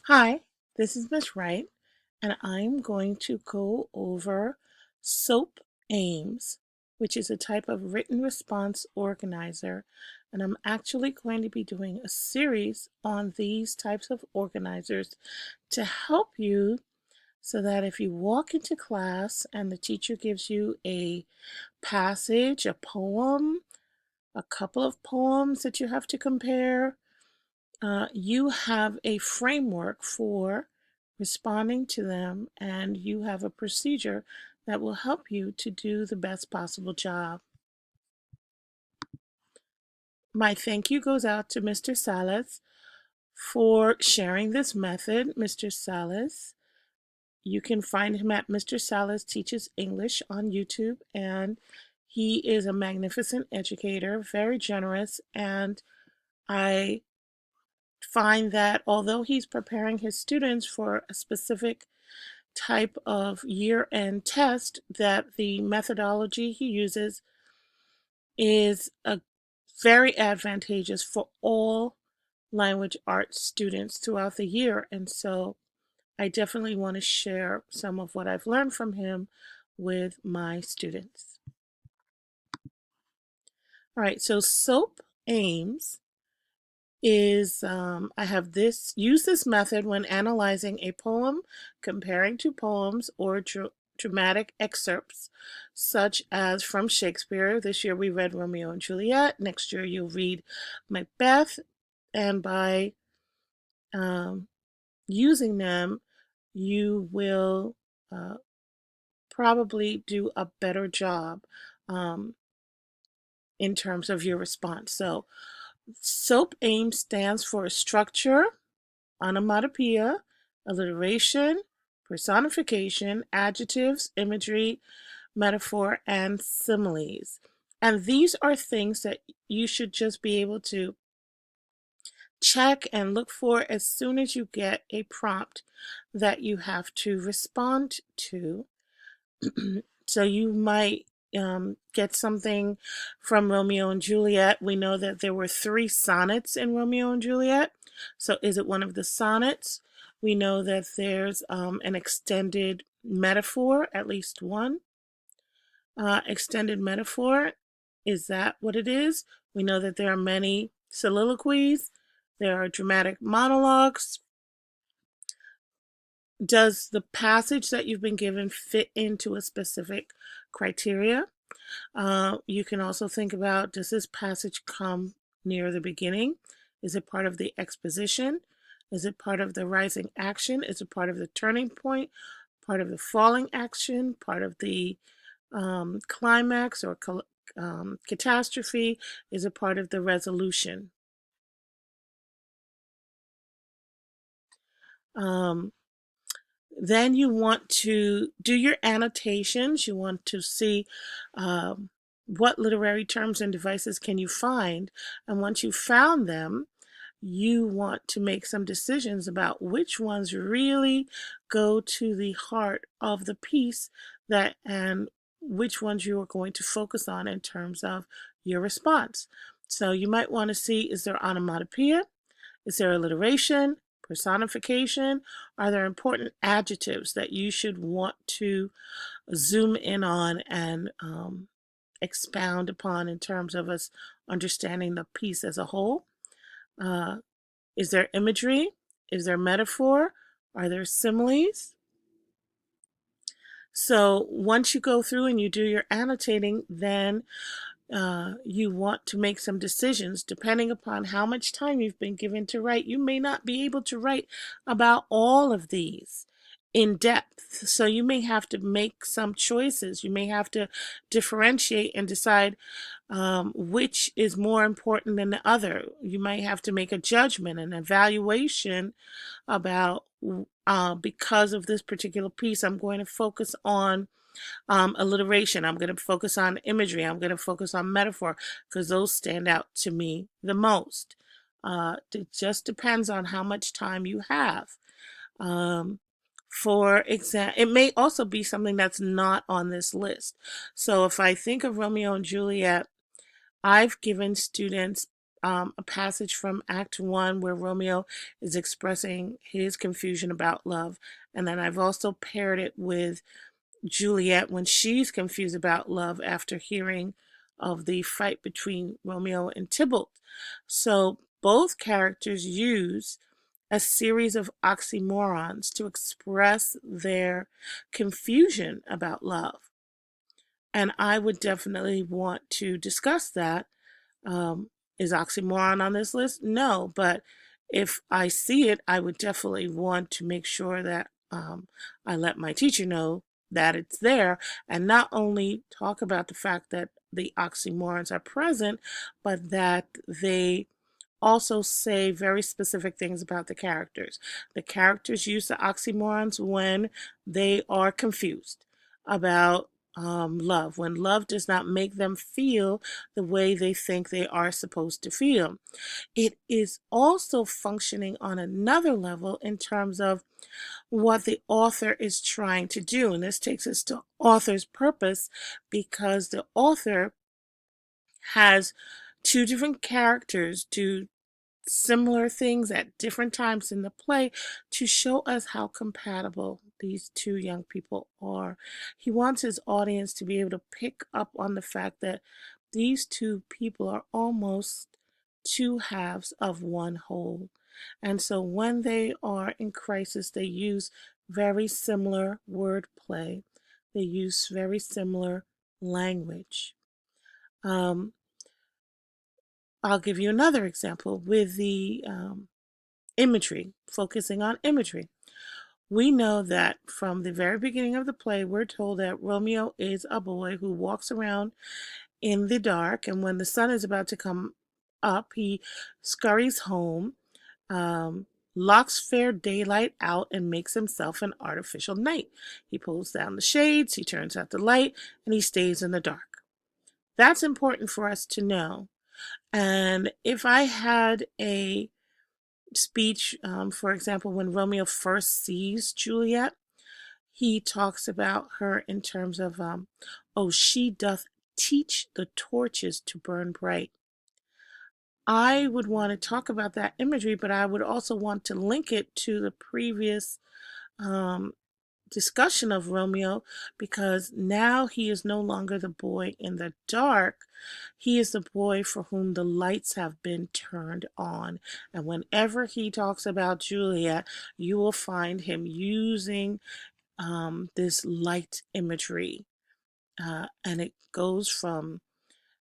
Hi, this is Miss Wright, and I'm going to go over SOAP aims, which is a type of written response organizer. And I'm actually going to be doing a series on these types of organizers to help you so that if you walk into class and the teacher gives you a passage, a poem, a couple of poems that you have to compare, you have a framework for responding to them, and you have a procedure that will help you to do the best possible job. My thank you goes out to Mr. Salas for sharing this method. Mr. Salas, you can find him at Mr. Salas Teaches English on YouTube, and he is a magnificent educator, very generous, and I find that although he's preparing his students for a specific type of year-end test, that the methodology he uses is very advantageous for all language arts students throughout the year. And so I definitely want to share some of what I've learned from him with my students. All right, so SOAP aims is I have use this method when analyzing a poem, comparing to poems or dramatic excerpts, such as from Shakespeare. This year we read Romeo and Juliet. Next year you'll read Macbeth. And by using them, you will probably do a better job um, in terms of your response. So SOAP AIM stands for structure, onomatopoeia, alliteration, personification, adjectives, imagery, metaphor, and similes. And these are things that you should just be able to check and look for as soon as you get a prompt that you have to respond to. So you might get something from Romeo and Juliet. We know that there were 3 sonnets in Romeo and Juliet. So is it one of the sonnets? We know that there's an extended metaphor, at least one extended metaphor. Is that what it is? We know that there are many soliloquies. There are dramatic monologues. Does the passage that you've been given fit into a specific criteria? You can also think about, does this passage come near the beginning? Is it part of the exposition? Is it part of the rising action? Is it part of the turning point? Part of the falling action? Part of the climax or catastrophe? Is it part of the resolution? Then you want to do your annotations. You want to see what literary terms and devices can you find. And once you found them, you want to make some decisions about which ones really go to the heart of the piece and which ones you are going to focus on in terms of your response. So you might want to see, is there onomatopoeia? Is there alliteration, personification? Are there important adjectives that you should want to zoom in on and expound upon in terms of us understanding the piece as a whole? Is there imagery? Is there metaphor? Are there similes? So once you go through and you do your annotating, then you want to make some decisions depending upon how much time you've been given to write. You may not be able to write about all of these in depth. So you may have to make some choices. You may have to differentiate and decide which is more important than the other. You might have to make a judgment, an evaluation about because of this particular piece, I'm going to focus on alliteration. I'm going to focus on imagery. I'm going to focus on metaphor because those stand out to me the most. It just depends on how much time you have. For example, it may also be something that's not on this list. So if I think of Romeo and Juliet, I've given students a passage from Act 1 where Romeo is expressing his confusion about love. And then I've also paired it with Juliet when she's confused about love after hearing of the fight between Romeo and Tybalt. So both characters use a series of oxymorons to express their confusion about love. And I would definitely want to discuss that. Is oxymoron on this list? No, but if I see it, I would definitely want to make sure that I let my teacher know that it's there, and not only talk about the fact that the oxymorons are present, but that they also say very specific things about the characters. The characters use the oxymorons when they are confused about love, when love does not make them feel the way they think they are supposed to feel. It is also functioning on another level in terms of what the author is trying to do. And this takes us to author's purpose, because the author has two different characters do similar things at different times in the play to show us how compatible these two young people are. He wants his audience to be able to pick up on the fact that these two people are almost two halves of one whole. And so when they are in crisis, they use very similar wordplay. They use very similar language. I'll give you another example with the imagery, focusing on imagery. We know that from the very beginning of the play, we're told that Romeo is a boy who walks around in the dark, and when the sun is about to come up, he scurries home, locks fair daylight out, and makes himself an artificial night. He pulls down the shades, he turns out the light, and he stays in the dark. That's important for us to know. And if I had a speech, for example, when Romeo first sees Juliet, he talks about her in terms of, oh, she doth teach the torches to burn bright. I would want to talk about that imagery, but I would also want to link it to the previous discussion of Romeo, because now he is no longer the boy in the dark. He is the boy for whom the lights have been turned on. And whenever he talks about Juliet, you will find him using this light imagery. And it goes from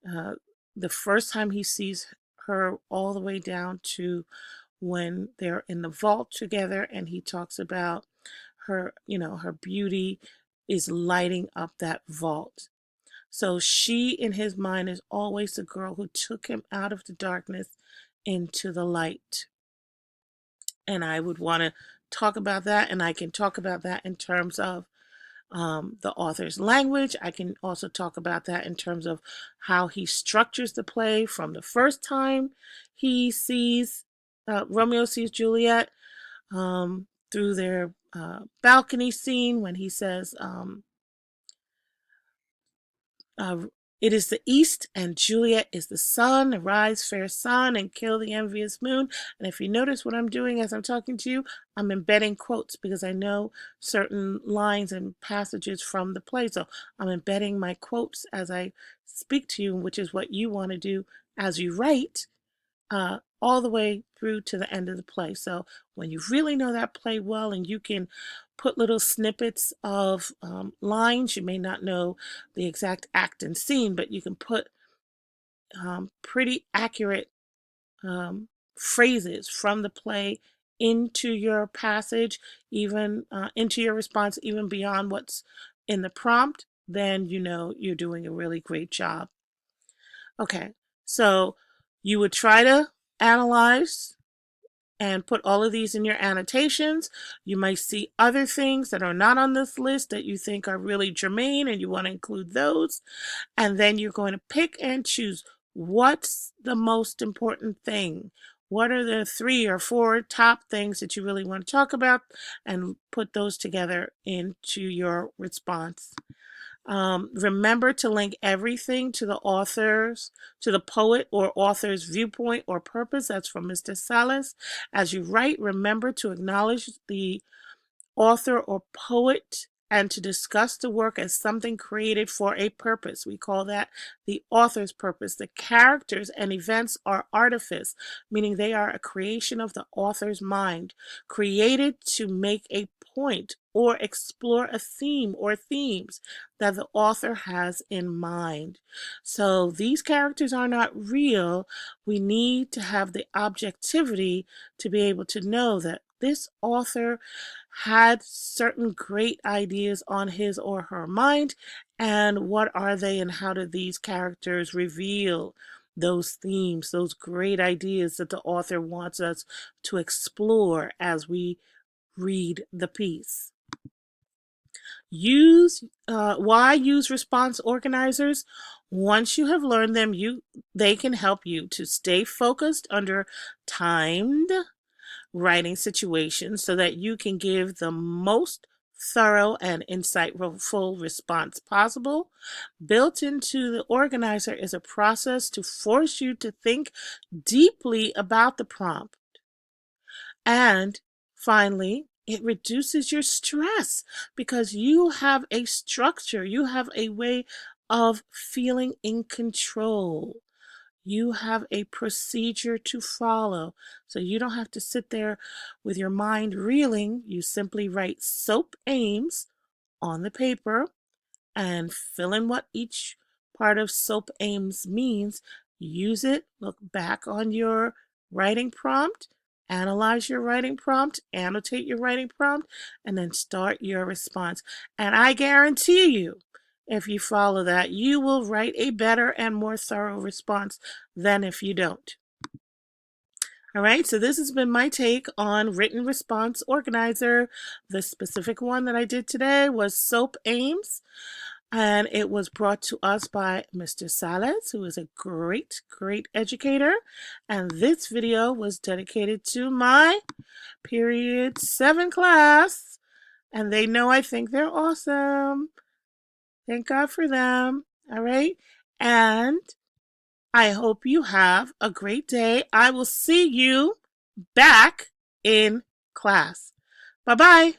the first time he sees her all the way down to when they're in the vault together, and he talks about her, her beauty is lighting up that vault. So she, in his mind, is always the girl who took him out of the darkness into the light. And I would want to talk about that, and I can talk about that in terms of the author's language. I can also talk about that in terms of how he structures the play from the first time he sees Romeo sees Juliet, through their balcony scene when he says, it is the east and Juliet is the sun. Arise, fair sun, and kill the envious moon. And if you notice what I'm doing as I'm talking to you, I'm embedding quotes because I know certain lines and passages from the play. So I'm embedding my quotes as I speak to you, which is what you want to do as you write, all the way through to the end of the play. So when you really know that play well and you can put little snippets of lines, you may not know the exact act and scene, but you can put pretty accurate phrases from the play into your passage, even into your response, even beyond what's in the prompt, then you know you're doing a really great job. Okay, so you would try to analyze and put all of these in your annotations. You might see other things that are not on this list that you think are really germane and you want to include those. And then you're going to pick and choose what's the most important thing. What are the 3 or 4 top things that you really want to talk about, and put those together into your response. Remember to link everything to the poet or author's viewpoint or purpose. That's from Mr. Salas. As you write, remember to acknowledge the author or poet and to discuss the work as something created for a purpose. We call that the author's purpose. The characters and events are artifice, meaning they are a creation of the author's mind, created to make a point or explore a theme or themes that the author has in mind. So these characters are not real. We need to have the objectivity to be able to know that this author had certain great ideas on his or her mind, and what are they and how do these characters reveal those themes, those great ideas that the author wants us to explore as we read the piece. Why use response organizers? Once you have learned them, they can help you to stay focused under timed writing situations so that you can give the most thorough and insightful response possible. Built into the organizer is a process to force you to think deeply about the prompt. And finally, it reduces your stress because you have a structure, you have a way of feeling in control. You have a procedure to follow. So you don't have to sit there with your mind reeling. You simply write SOAP aims on the paper and fill in what each part of SOAP aims means. Use it, look back on your writing prompt, analyze your writing prompt, annotate your writing prompt, and then start your response. And I guarantee you, if you follow that, you will write a better and more thorough response than if you don't. All right, so this has been my take on Written Response Organizer. The specific one that I did today was SOAP aims, and it was brought to us by Mr. Salas, who is a great, great educator. And this video was dedicated to my Period 7 class, and they know I think they're awesome. Thank God for them. All right. And I hope you have a great day. I will see you back in class. Bye-bye.